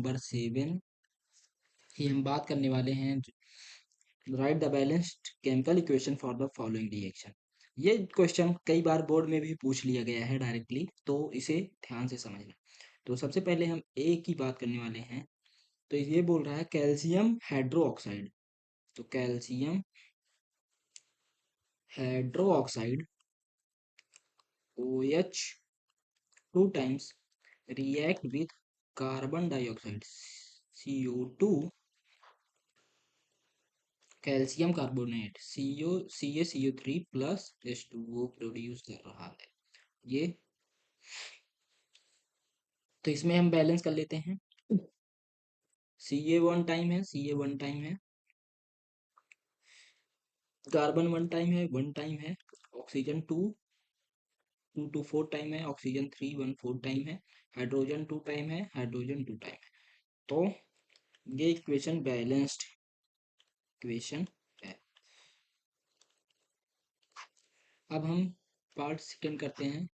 Number 7 की हम बात करने वाले हैं। Right the balanced chemical equation for the following reaction. ये क्वेश्चन कई बार बोर्ड में भी पूछ लिया गया है डायरेक्टली, तो इसे ध्यान से समझना। तो सबसे पहले हम ए की बात करने वाले हैं। तो ये बोल रहा है कैल्शियम हाइड्रोक्साइड। तो calcium hydroxide OH 2 times react with carbon dioxide CO2 calcium carbonate CaCO3 plus H2O produce कर रहा है ये। तो इसमें हम बैलेंस कर लेते हैं। Ca 1 टाइम है, Ca 1 टाइम है, कार्बन 1 टाइम है, 1 टाइम है, ऑक्सीजन 2 4 टाइम है, ऑक्सीजन 3 1 4 टाइम है, हाइड्रोजन 2 टाइम है, हाइड्रोजन 2 टाइम है। तो ये इक्वेशन बैलेंस्ड इक्वेशन है। अब हम पार्ट सेकंड करते हैं।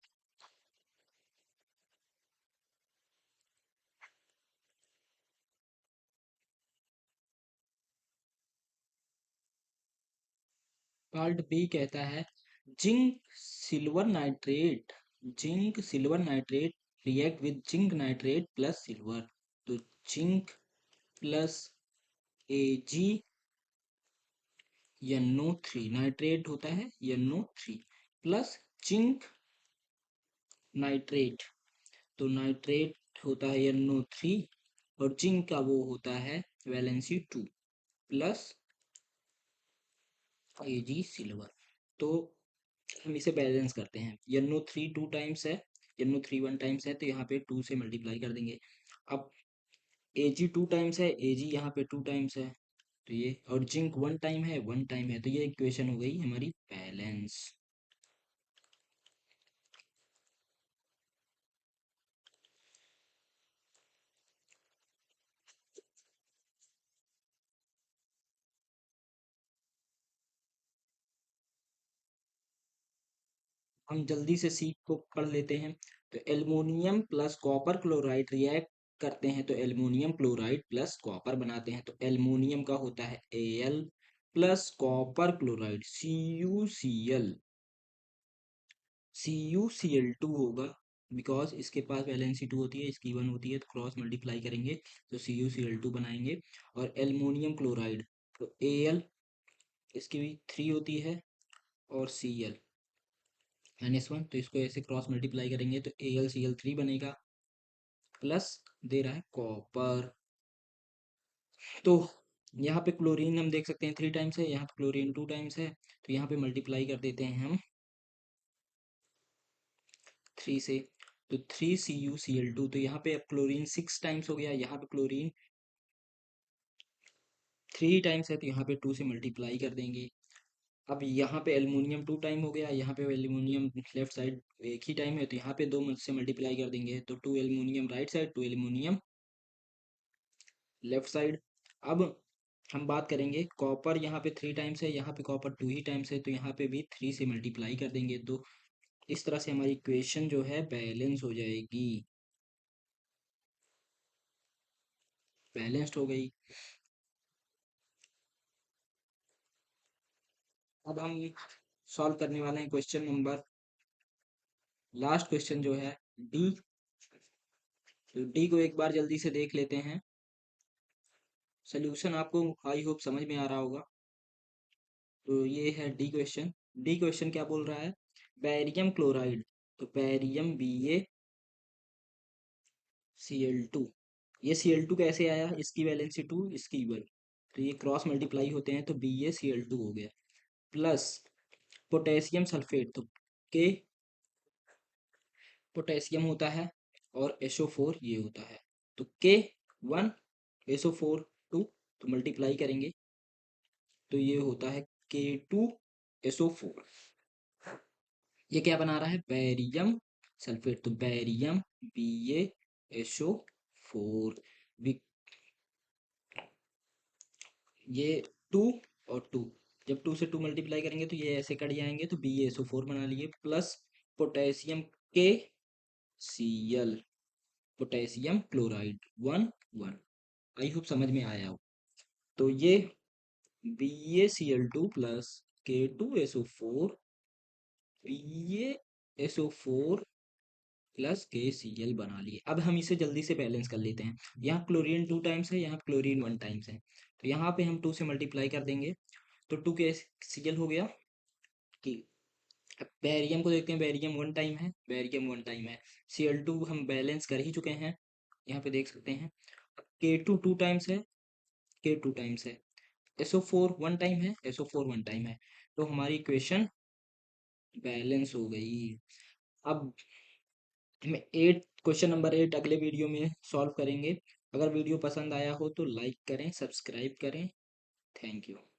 पार्ट बी कहता है zinc silver nitrate react with zinc nitrate plus silver. तो zinc plus Ag NO3 nitrate होता है NO3 प्लस जिंक नाइट्रेट। तो नाइट्रेट होता है NO3 और जिंक का वो होता है वैलेंसी 2 प्लस Ag सिल्वर। तो हम इसे बैलेंस करते हैं। NO3 2 टाइम्स है, NO3 1 टाइम्स है, तो यहाँ पे 2 से मल्टीप्लाई कर देंगे। अब Ag 2 टाइम्स है, Ag यहाँ पे 2 टाइम्स है, तो ये और जिंक 1 टाइम है 1 टाइम है, तो ये इक्वेशन हो गई हमारी बैलेंस। हम जल्दी से सी को पढ़ लेते हैं। तो aluminium plus copper chloride react करते हैं, तो एल्युमिनियम क्लोराइड प्लस कॉपर बनाते हैं। तो एल्युमिनियम का होता है Al plus copper chloride CuCl2 होगा, बिकॉज इसके पास वैलेंसी 2 होती है, इसकी 1 होती है, तो क्रॉस मल्टीप्लाई करेंगे तो CuCl2 बनाएंगे। और एल्युमिनियम क्लोराइड तो Al इसकी भी 3 होती है और Cl -1, तो इसको ऐसे क्रॉस मल्टीप्लाई करेंगे तो AlCl3 बनेगा प्लस दे रहा है कॉपर। तो यहाँ पे क्लोरीन हम देख सकते हैं 3 टाइम्स है, यहाँ पे क्लोरीन 2 टाइम्स है, तो यहाँ पे मल्टीप्लाई कर देते हैं हम 3 से। तो 3CuCl2, तो यहाँ पे अब क्लोरीन 6 टाइम्स हो गया, यहाँ पे क्लोरीन 3 टाइम्स है, तो यहाँ पे 2 से मल्टीप्लाई कर देंगे। अब यहाँ पे एल्युमिनियम 2 टाइम हो गया, यहाँ पे एल्युमिनियम लेफ्ट साइड 1 ही टाइम है, तो यहाँ पे 2 से मल्टीप्लाई कर देंगे, तो 2 aluminium right side, 2 aluminium left side. अब हम बात करेंगे कॉपर, यहाँ पे 3 टाइम्स है, यहाँ पे कॉपर 2 ही टाइम्स है, तो यहाँ पे भी 3 से मल्टीप्लाई कर देंगे। तो इस तरह से हमारी इक्वेशन जो है बैलेंस हो जाएगी, बैलेंस्ड हो गई। अब हम सॉल्व करने वाले हैं क्वेश्चन नंबर, लास्ट क्वेश्चन जो है डी। तो डी को एक बार जल्दी से देख लेते हैं। सोल्यूशन आपको आई होप समझ में आ रहा होगा। तो ये है डी क्वेश्चन। डी क्वेश्चन क्या बोल रहा है, बैरियम क्लोराइड, तो बैरियम BaCl2। ये Cl2 कैसे आया, इसकी वैलेंसी 2 इसकी 1, तो ये क्रॉस मल्टीप्लाई होते हैं तो BaCl2 हो गया प्लस पोटेशियम सल्फेट, तो के पोटेशियम होता है और SO4 ये होता है, तो K1 SO4 2, तो मल्टीप्लाई करेंगे तो ये होता है K2SO4। ये क्या बना रहा है, बैरियम सल्फेट, तो बैरियम BaSO4। ये 2 और 2, जब 2 से 2 मल्टीप्लाई करेंगे तो ये ऐसे कट जाएंगे, तो BaSO4 बना लिए plus potassium KCl, potassium chloride 1 one. I hope समझ में आया हो। तो ये BaCl2 plus K2SO4 BaSO4 plus KCl बना लिए। अब हम इसे जल्दी से बैलेंस कर लेते हैं। यहाँ क्लोरीन 2 टाइम्स है, यहाँ क्लोरीन 1 टाइम्स है, तो यहाँ पे हम 2 से मल्टीप्लाई कर देंगे तो 2KCl हो गया। कि अब बैरियम को देखते हैं, बैरियम 1 टाइम है, बैरियम 1 टाइम है। Cl2 हम बैलेंस कर ही चुके हैं, यहाँ पे देख सकते हैं। K2 2 टाइम्स है, K 2 टाइम्स है। SO4 1 टाइम है, SO4 1 टाइम है। तो हमारी इक्वेशन बैलेंस हो गई। अब हम 8 क्वेश्चन नंबर 8 अगले वीडियो में सॉल्व करेंगे। अगर वीडियो पसंद आया हो तो लाइक करें, सब्सक्राइब करें। Thank you.